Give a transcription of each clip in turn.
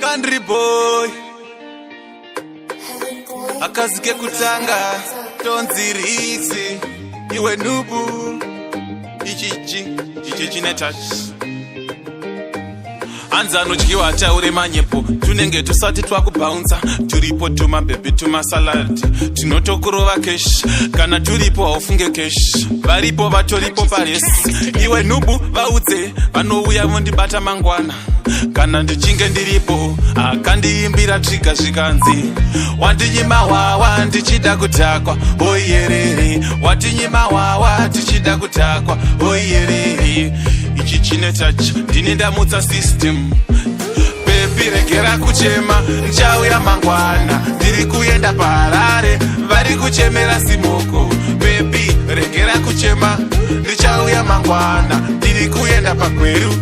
Country boy akazike kutanga tonzirisi iwe nubu ichi chine touch anza anodyiwa taure manyepo tunenge tusati twakubounsa turipo tuma baby tuma salad tinotokurova kesh kana turipo haufunge kesh varipo vatoripo paresi iwe nubu vaudze vanouya vondibata mangwana kana ndichinge ndiripo akandiimbira triga zvikanzi wandinyima wawa ndichida kudhakwa oiyerere watinyima wawa tichida kudhakwa oiyerere ichi chine touch ndini ndamutsa system bebi regera kuchema nchauya mangwana ndiri kuenda paharare vari kuchemera simoko bebi regera kuchema ndichauya mangwana ndiri kuenda pagweru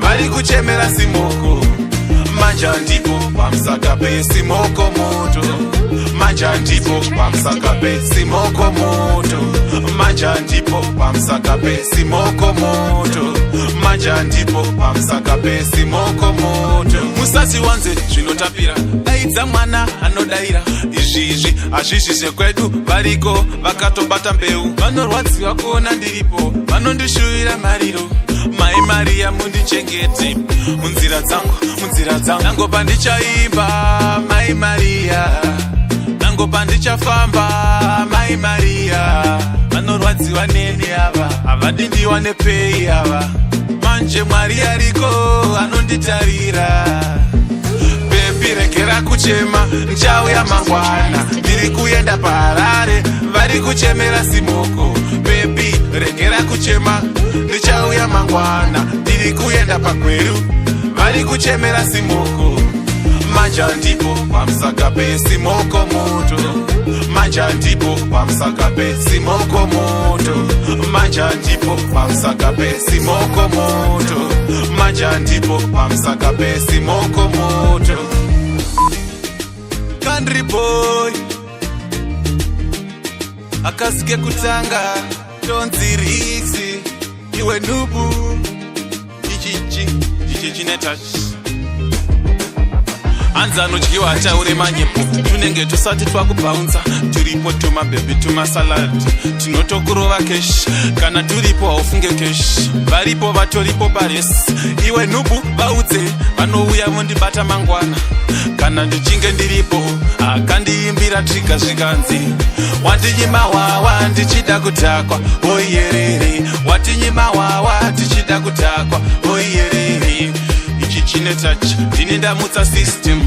vari kuchemera simoko manja ndipo pamusaka pesimoko moto manja ndipo pamusaka pesimoko moto manja ndipo pamusaka pesimoko moto manja ndipo pamusaka pesimoko moto musasi wanze zvinotapira daidza mwana anodaira izvizvi hazvizvi zvekwedu variko vakatobata mbeu vanorwadziwa kuona ndiripo vanondishuvira mariro mai Maria mundichengete munzira dzangu nangopa ndichaimba mai Maria nangopa ndichafamba mai Maria vanorwadziwa neni ava havadindiwa nepei ava manje Mwari ariko anonditarira bebi regera kuchema nchauya mangwana ndiri kuenda paharare vari kuchemera simoko bebi regera kuchema ndichauya mangwana ndiri kuenda pagweru vari kuchemera simoko manja ndipo pamusaka pesimoko moto manja ndipo pamusaka pesimoko moto manja ndipo pamusaka pesimoko moto manja ndipo pamusaka pesimoko moto Country boy akazike kutanga tonzirisi iwe nubu ichi chine touch anza anodyiwa taure manyepo tunenge tusati twakubounsa turipo tuma baby tuma salad tinotokurova kesh kana turipo haufunge kesh varipo vatoripo paresi iwe nubu vaudze vanouya vondibata mangwana kana ndichinge ndiripo akandiimbira triga zvikanzi wandinyima wawa ndichida kudhakwa oiyerere watinyima wawa tichida kudhakwa oiyerere ichi chine touch ndini ndamutsa system